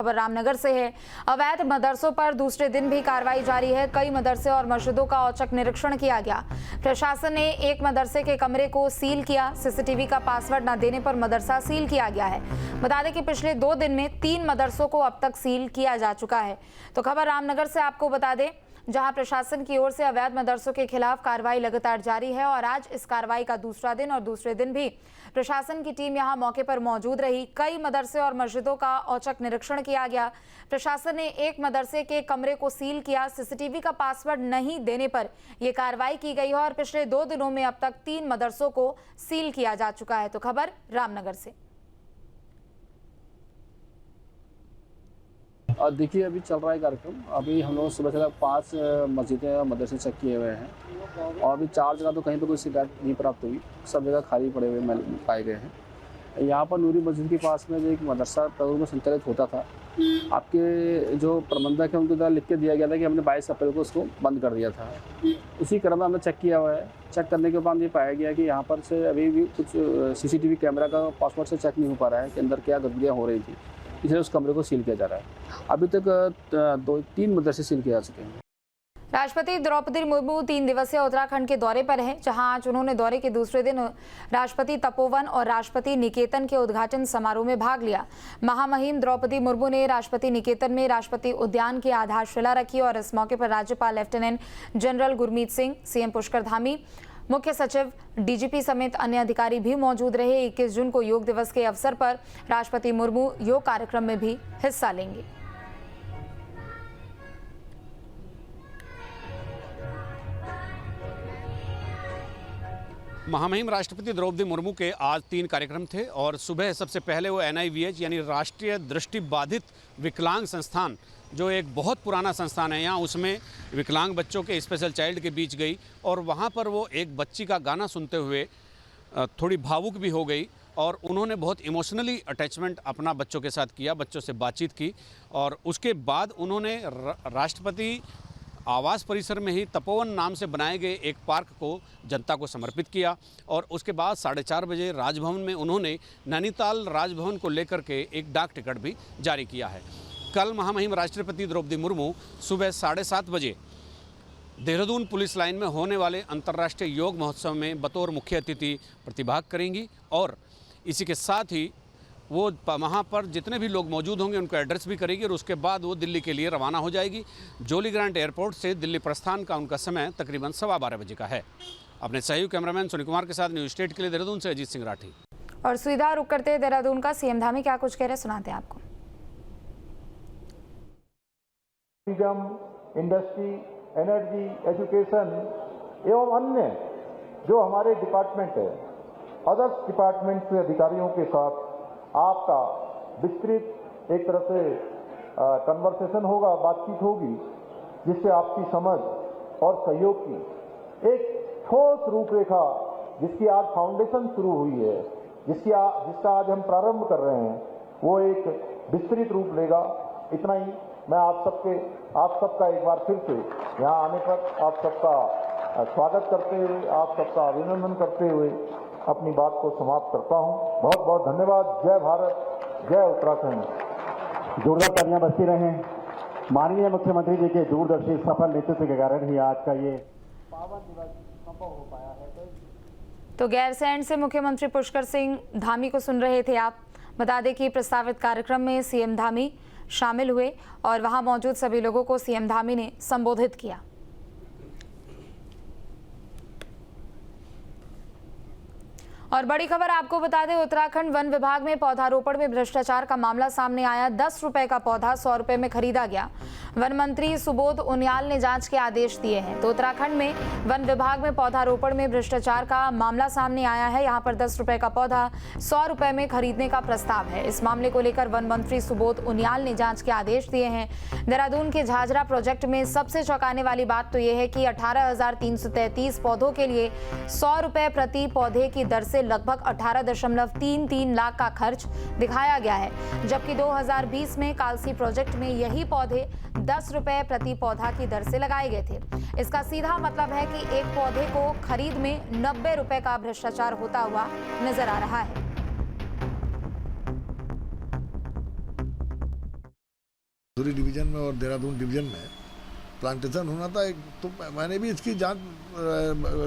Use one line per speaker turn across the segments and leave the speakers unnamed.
खबर रामनगर से है। अवैध मदरसों पर दूसरे दिन भी कार्रवाई जारी है। कई मदरसे और मस्जिदों का औचक निरीक्षण किया गया। प्रशासन ने एक मदरसे के कमरे को सील किया। सीसीटीवी का पासवर्ड न देने पर मदरसा सील किया गया है। बता दें कि पिछले 2 दिन में 3 मदरसों को अब तक सील किया जा चुका है। तो खबर रामनगर से आपको बता दें, जहां प्रशासन की ओर से अवैध मदरसों के खिलाफ कार्रवाई लगातार जारी है और आज इस कार्रवाई का दूसरा दिन और दूसरे दिन भी प्रशासन की टीम यहां मौके पर मौजूद रही। कई मदरसे और मस्जिदों का औचक निरीक्षण किया गया। प्रशासन ने एक मदरसे के कमरे को सील किया। सीसीटीवी का पासवर्ड नहीं देने पर यह कार्रवाई की गई है और पिछले 2 दिनों में अब तक 3 मदरसों को सील किया जा चुका है। तो खबर रामनगर से।
देखिए, अभी चल रहा है कार्यक्रम। अभी हम लोग सुबह से 5 मस्जिदें और मदरसे चेक किए हुए हैं और अभी 4 जगह तो कहीं पे कोई शिकायत नहीं प्राप्त हुई। सब जगह खाली पड़े हुए पाए गए हैं। यहाँ पर नूरी मस्जिद के पास में जो एक मदरसा तौर में संचालित होता था, आपके जो प्रबंधक है उनके द्वारा लिख के दिया गया था कि हमने 22 अप्रैल को उसको बंद कर दिया था। उसी क्रम में हमने चेक किया हुआ है। चेक करने के बाद ये पाया गया कि यहाँ पर से अभी भी कुछ सीसीटीवी कैमरा का पासवर्ड से चेक नहीं हो पा रहा है कि अंदर क्या गतिविधियाँ हो रही थी, इसलिए उस कमरे को सील किया जा रहा है। अभी तक 2-3 मदरसे सील किए जा चुके हैं।
राष्ट्रपति द्रौपदी मुर्मू 3 दिवसीय उत्तराखंड के दौरे पर हैं, जहां आज उन्होंने दौरे के दूसरे दिन राष्ट्रपति तपोवन और राष्ट्रपति निकेतन के उद्घाटन समारोह में भाग लिया। महामहिम द्रौपदी मुर्मू ने राष्ट्रपति निकेतन में राष्ट्रपति उद्यान की आधारशिला रखी और इस मौके पर राज्यपाल lieutenant general Gurmeet Singh, CM Pushkar Dhami, मुख्य सचिव, डीजीपी समेत अन्य अधिकारी भी मौजूद रहे। 21 जून को योग दिवस के अवसर पर राष्ट्रपति मुर्मू योग कार्यक्रम में भी हिस्सा लेंगे।
महामहिम राष्ट्रपति द्रौपदी मुर्मू के आज 3 कार्यक्रम थे और सुबह सबसे पहले वो NIVH यानी राष्ट्रीय दृष्टिबाधित विकलांग संस्थान, जो एक बहुत पुराना संस्थान है यहाँ, उसमें विकलांग बच्चों के स्पेशल चाइल्ड के बीच गई और वहाँ पर वो एक बच्ची का गाना सुनते हुए थोड़ी भावुक भी हो गई और उन्होंने बहुत इमोशनली अटैचमेंट अपना बच्चों के साथ किया, बच्चों से बातचीत की और उसके बाद उन्होंने राष्ट्रपति आवास परिसर में ही तपोवन नाम से बनाए गए एक पार्क को जनता को समर्पित किया और उसके बाद 4:30 बजे राजभवन में उन्होंने नैनीताल राजभवन को लेकर के एक डाक टिकट भी जारी किया है। कल महामहिम राष्ट्रपति द्रौपदी मुर्मू सुबह 7:30 बजे देहरादून पुलिस लाइन में होने वाले अंतर्राष्ट्रीय योग महोत्सव में बतौर मुख्य अतिथि प्रतिभाग करेंगी और इसी के साथ ही वो वहाँ पर जितने भी लोग मौजूद होंगे उनको एड्रेस भी करेगी और उसके बाद वो दिल्ली के लिए रवाना हो जाएगी। जोली ग्रांट एयरपोर्ट से दिल्ली प्रस्थान का उनका समय तकरीबन 12:15 बजे का है। अपने सहयोगी कैमरामैन सुनील कुमार के साथ न्यूज स्टेट के लिए देहरादून से अजीत सिंह राठी।
और सुविधा रुक करते देहरादून का सीएम धामी क्या कुछ कह रहे सुनाते हैं आपको।
इंडस्ट्री, एनर्जी, एजुकेशन एवं अन्य जो हमारे डिपार्टमेंट है, अदर्स डिपार्टमेंट के अधिकारियों के साथ आपका विस्तृत एक तरह से कन्वर्सेशन होगा, बातचीत होगी, जिससे आपकी समझ और सहयोग की एक ठोस रूपरेखा, जिसकी आज फाउंडेशन शुरू हुई है, जिसका आज हम प्रारंभ कर रहे हैं, वो एक विस्तृत रूप लेगा। इतना ही मैं आप सबका एक बार फिर से यहाँ आने पर आप सबका स्वागत करते हुए, आप सबका अभिनंदन करते हुए अपनी बात को समाप्त करता हूं। बहुत बहुत धन्यवाद। जय भारत, जय उत्तराखंड।
जोरदार तालियां बजती रहें। माननीय मुख्यमंत्री जी के दूरदर्शी सफल नेतृत्व के कारण ही आज का ये पावन दिवस संभव हो पाया है।
तो गैरसैंण से मुख्यमंत्री पुष्कर सिंह धामी को सुन रहे थे आप। बता दें कि प्रस्तावित कार्यक्रम में सीएम धामी शामिल हुए और वहां मौजूद सभी लोगों को सीएम धामी ने संबोधित किया। और बड़ी खबर आपको बता दें, उत्तराखंड वन विभाग में पौधारोपण में भ्रष्टाचार का मामला सामने आया। 10 रुपए का पौधा 100 रुपए में खरीदा गया। वन मंत्री सुबोध उनियाल ने जांच के आदेश दिए हैं। तो उत्तराखंड में वन विभाग में पौधारोपण में भ्रष्टाचार का मामला सामने आया है। यहाँ पर 10 रुपए का पौधा 100 रुपए में खरीदने का प्रस्ताव है। इस मामले को लेकर वन मंत्री सुबोध उनियाल ने जांच के आदेश दिए हैं। देहरादून के झाझरा प्रोजेक्ट में सबसे चौंकाने वाली बात तो यह है कि 18,333 पौधों के लिए 100 रुपए प्रति पौधे की दर से लगभग 18.33 लाख का खर्च दिखाया गया है, जबकि 2020 में कालसी प्रोजेक्ट में यही पौधे 10 रुपए प्रति पौधा की दर से लगाए गए थे। इसका सीधा मतलब है कि एक पौधे को खरीद में 90 रुपए का भ्रष्टाचार होता हुआ नजर आ रहा है।
मसूरी डिवीज़न में और देहरादून डिवीज़न में प्लांटेशन होना था एक, तो मैंने भी इसकी जांच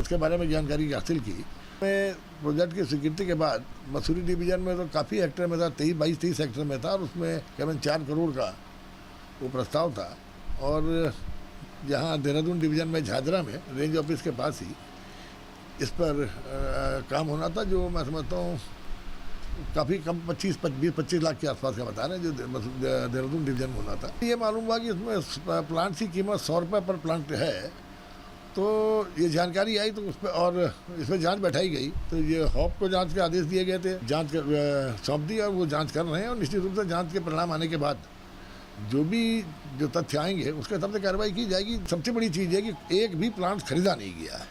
इसके बारे में जानकारी हासिल की। मैं प्रोजेक्ट की स्वीकृति के बाद मसूरी डिवीज़न में तो काफ़ी हेक्टेयर में था, 22-23 हेक्टेयर में था, और उसमें करीबन 4 करोड़ का वो प्रस्ताव था। और जहाँ देहरादून डिवीज़न में झाझरा में रेंज ऑफिस के पास ही इस पर काम होना था, जो मैं समझता हूँ काफ़ी कम 25 लाख के आसपास का बता रहे हैं, जो देहरादून डिवीज़न में होना था। ये मालूम हुआ कि इसमें प्लांट की कीमत 100 रुपये पर प्लांट है, तो ये जानकारी आई तो उस पर और इस पर जाँच बैठाई गई। तो ये हॉप को जांच के आदेश दिए गए थे, जांच सौंप दी और वो जांच कर रहे हैं, और निश्चित रूप से जांच के परिणाम आने के बाद जो तथ्य आएंगे उसके हिसाब से कार्रवाई की जाएगी। सबसे बड़ी चीज़ है कि एक भी प्लांट खरीदा नहीं गया है।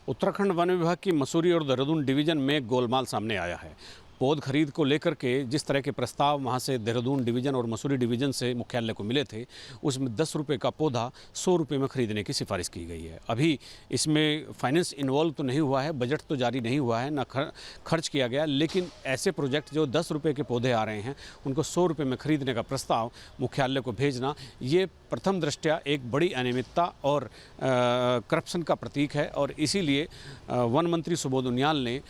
उत्तराखंड वन विभाग की मसूरी और देहरादून डिवीज़न में गोलमाल सामने आया है। पौध खरीद को लेकर के जिस तरह के प्रस्ताव वहां से देहरादून डिवीज़न और मसूरी डिवीज़न से मुख्यालय को मिले थे, उसमें 10 रुपये का पौधा 100 रुपये में खरीदने की सिफारिश की गई है। अभी इसमें फाइनेंस इन्वॉल्व तो नहीं हुआ है, बजट तो जारी नहीं हुआ है, ना खर्च किया गया, लेकिन ऐसे प्रोजेक्ट जो 10 रुपये के पौधे आ रहे हैं उनको 100 रुपये में खरीदने का प्रस्ताव मुख्यालय को भेजना, ये प्रथम दृष्टया एक बड़ी अनियमितता और करप्शन का प्रतीक है। और इसीलिए वन मंत्री सुबोध उनियाल ने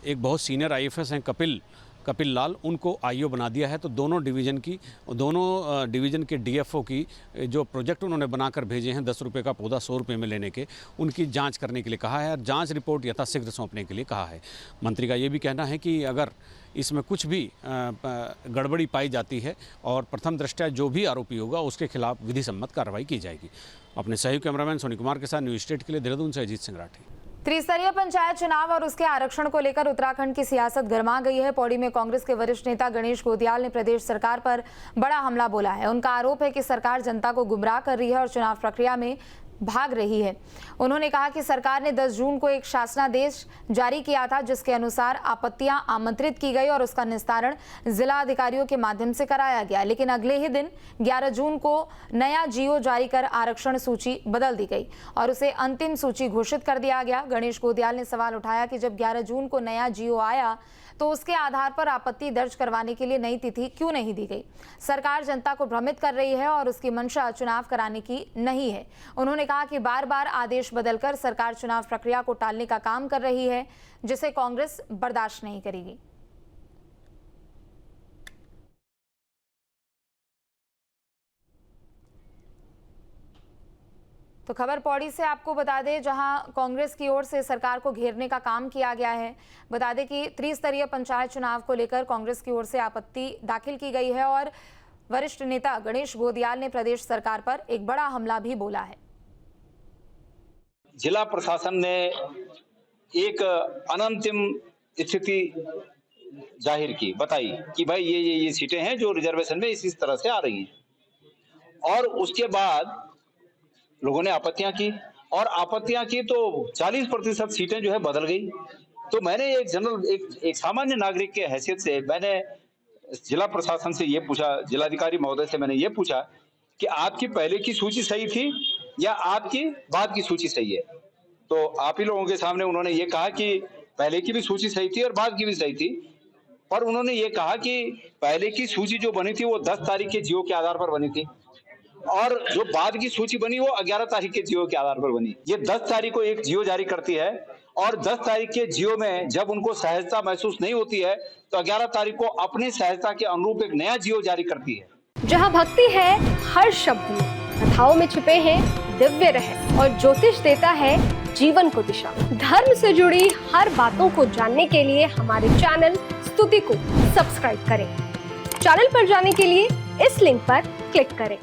एक बहुत सीनियर IAS हैं कपिल लाल, उनको IO बना दिया है। तो दोनों डिवीज़न के DFO की जो प्रोजेक्ट उन्होंने बनाकर भेजे हैं 10 रुपये का पौधा 100 रुपये में लेने के, उनकी जांच करने के लिए कहा है और जांच रिपोर्ट यथाशीघ्र सौंपने के लिए कहा है। मंत्री का ये भी कहना है कि अगर इसमें कुछ भी गड़बड़ी पाई जाती है और प्रथम दृष्टया जो भी आरोपी होगा उसके खिलाफ विधि सम्मत कार्रवाई की जाएगी। अपने सहयोगी कैमरामैन सोनी कुमार के साथ न्यूज स्टेट के लिए देहरादून से अजीत सिंह राठी।
त्रिस्तरीय पंचायत चुनाव और उसके आरक्षण को लेकर उत्तराखंड की सियासत गर्मा गई है। पौड़ी में कांग्रेस के वरिष्ठ नेता गणेश गोदियाल ने प्रदेश सरकार पर बड़ा हमला बोला है। उनका आरोप है कि सरकार जनता को गुमराह कर रही है और चुनाव प्रक्रिया में भाग रही है। उन्होंने कहा कि सरकार ने 10 जून को एक शासनादेश जारी किया था, जिसके अनुसार आपत्तियां आमंत्रित की गई और उसका निस्तारण जिला अधिकारियों के माध्यम से कराया गया, लेकिन अगले ही दिन 11 जून को नया GO जारी कर आरक्षण सूची बदल दी गई और उसे अंतिम सूची घोषित कर दिया गया। गणेश गोदियाल ने सवाल उठाया कि जब 11 जून को नया GO आया तो उसके आधार पर आपत्ति दर्ज करवाने के लिए नई तिथि क्यों नहीं दी गई? सरकार जनता को भ्रमित कर रही है और उसकी मंशा चुनाव कराने की नहीं है। उन्होंने कहा कि बार बार आदेश बदलकर सरकार चुनाव प्रक्रिया को टालने का काम कर रही है, जिसे कांग्रेस बर्दाश्त नहीं करेगी। तो खबर पौड़ी से आपको बता दें, जहां कांग्रेस की ओर से सरकार को घेरने का काम किया गया है। बता दें कि त्रिस्तरीय पंचायत चुनाव को लेकर कांग्रेस की ओर से आपत्ति दाखिल की गई है और वरिष्ठ नेता गणेश गोदियाल ने प्रदेश सरकार पर एक बड़ा हमला भी बोला है।
जिला प्रशासन ने एक अनंतिम स्थिति जाहिर की, बताई कि भाई ये सीटें हैं जो रिजर्वेशन में इस तरह से आ रही हैं, और उसके बाद लोगों ने आपत्तियां की तो 40% सीटें जो है बदल गई। तो मैंने एक सामान्य नागरिक के हैसियत से मैंने जिला प्रशासन से ये पूछा, जिलाधिकारी महोदय से मैंने ये पूछा कि आपकी पहले की सूची सही थी या आपकी बाद की सूची सही है? तो आप ही लोगों के सामने उन्होंने ये कहा कि पहले की भी सूची सही थी और बाद की भी सही थी, पर उन्होंने ये कहा कि पहले की सूची जो बनी थी वो 10 तारीख के GO के आधार पर बनी थी और जो बाद की सूची बनी वो 11 तारीख के GO के आधार पर बनी। ये 10 तारीख को एक GO जारी करती है और 10 तारीख के GO में जब उनको सहजता महसूस नहीं होती है तो 11 तारीख को अपनी सहजता के अनुरूप एक नया GO जारी करती है।
जहाँ भक्ति है हर शब्द में, कथाओं में छुपे हैं दिव्य रहस्य और ज्योतिष देता है जीवन को दिशा। धर्म से जुड़ी हर बातों को जानने के लिए हमारे चैनल स्तुति को सब्सक्राइब करें। चैनल पर जाने के लिए इस लिंक पर क्लिक करें।